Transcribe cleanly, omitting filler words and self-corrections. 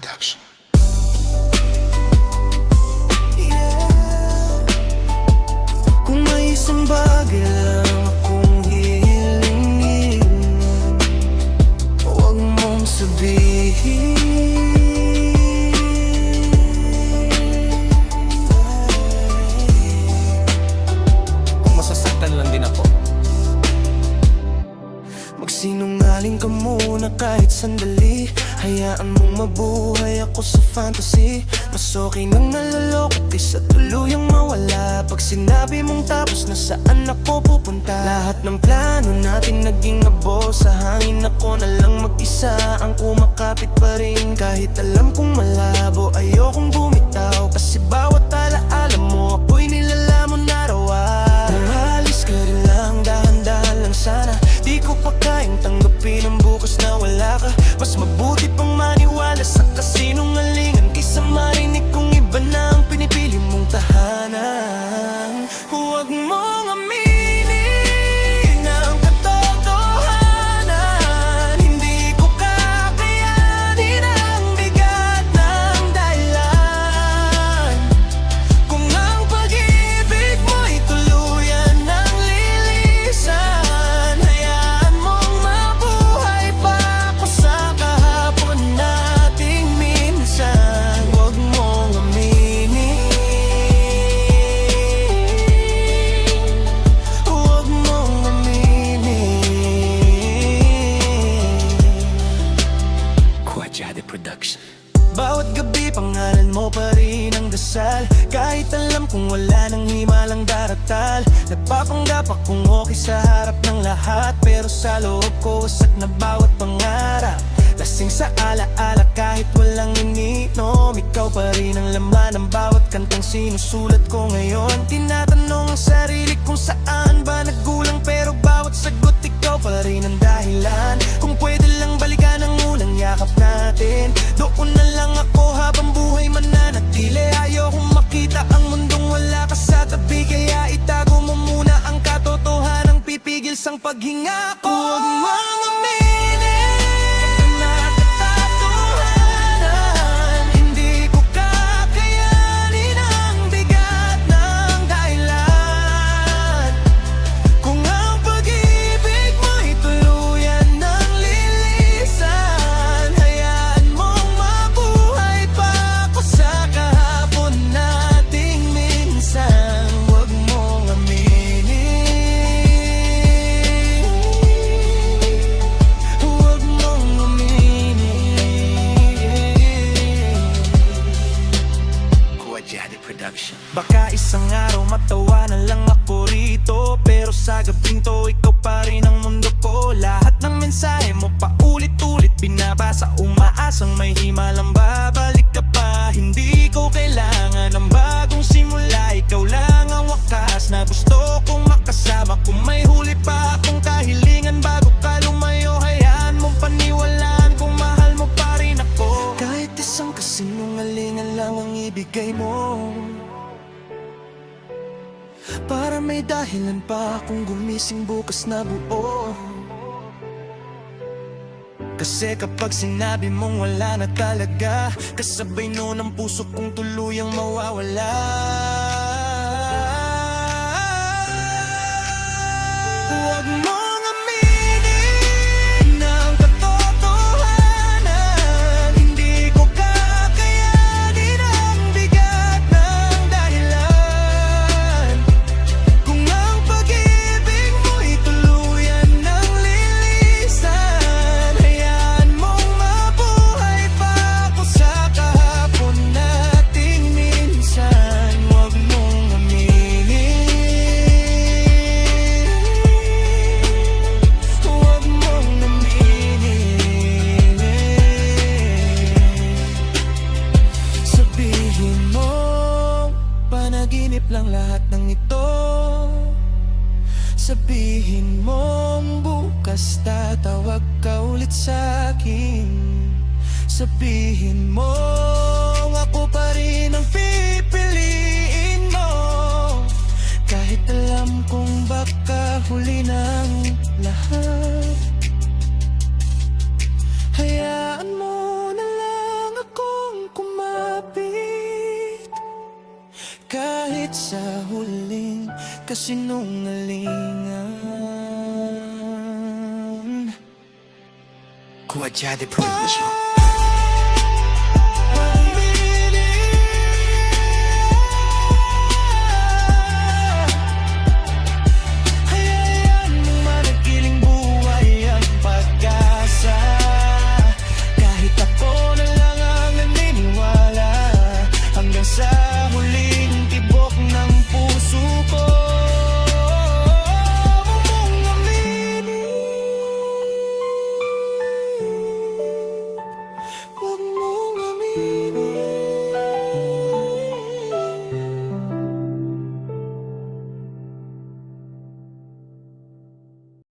Production. Kung may isang bagay lang akong hihilingin, huwag mong sabihin. Kung masasaktan lang din ako, Magsinungaling ka muna kahit sandali. Hayaan mong mabuhay ako sa fantasy. Mas okay nang naloloko kaysa tuluyang mawala. Pag sinabi mong tapos na, saan ako pupunta? Lahat ng plano natin naging abo sa hangin. Ako na lang mag-isa ang kumakapit pa rin. Kahit alam kong malabo, ayokong bumitaw. Kasi bawat alaala mo, ako'y nilalamon araw-araw. Kung alis ka rin lang, dahan-dahan lang sana. Di ko pa kayang tanggapin ang bukas na wala ka. Mas mabuti pang maniwala sa kasinungalingan kaysa marinig kong iba na ang pinipili mong tahanan. Huwag mong aminin ang katotohanan. Hindi ko kakayanin ang bigat ng dahilan. Kung ang pag-ibig mo'y tuluyan ng lilisan, hayaan mong mabuhay pa ako sa kahapon nating minsan. Huwag mong aminin, huwag mong aminin. Kuwajade Production. Bawat gabi pangalan mo pa rin ang dasal. Kahit alam kong wala nang himalang daratal. Nagpapanggap akong okay sa harap ng lahat, pero sa loob ko wasak na bawat pangarap. Lasing sa alaala kahit walang ininom. Ikaw pa rin ang laman ng bawat kantang sinusulat ko ngayon. Tinatanong ang sarili kung saan ba nagkulang, pero bawat sagot ikaw pa rin ang dahilan. Kung pwede lang balikan ang unang yakap natin, doon na lang ako habang buhay mananatili. Ayokong makita ang mundong wala ka sa tabi, kaya itago mo muna ang katotohanang pipigil sang paghinga ko. Huwag mong aminin ang katotohanan. Hindi ko kakayanin ang bigat ng dahilan. Kung ang pag-ibig mo'y tuluyan ng lilisan, hayaan mong mabuhay pa ako sa kahapon nating minsan. Huwag mong aminin, huwag mong aminin. Kuwajade Production. Baka isang araw matawa na lang ako rito, pero sa gabing to ikaw pa rin ang mundo ko. Lahat ng mensahe mo paulit-ulit binabasa, umaasang may himalang babalik ka pa. Hindi ko kailangan ng bagong simula, ikaw lang ang wakas na gusto kong makasama. Kung may huli pa akong kahilingan bago ka lumayo, hayaan mong paniwalaan kung mahal mo pa rin ako. Kahit isang kasinungalingan lang ang ibigay mo, para may dahilan pa akong gumising bukas na buo. Kasi kapag sinabi mong wala na talaga, kasabay nun ang puso kong tuluyang mawawala. Huwag mong aminin ang katotohanan. Hindi ko kakayanin ang bigat ng dahilan. Kung ang pag-ibig mo'y tuluyan ng lilisan, hayaan mong mabuhay pa ako sa kahapon nating minsan. Huwag mong aminin, huwag mong aminin. Sabihin mo, panaginip lang lahat ng ito. Sabihin mong bukas tatawag ka ulit sa'kin. Sabihin mong ako pa rin ang pipiliin mo, kahit alam kong baka huli ng lahat. Hayaan mo na lang ako sa huling kasinungalingan. Kuwadya de Production.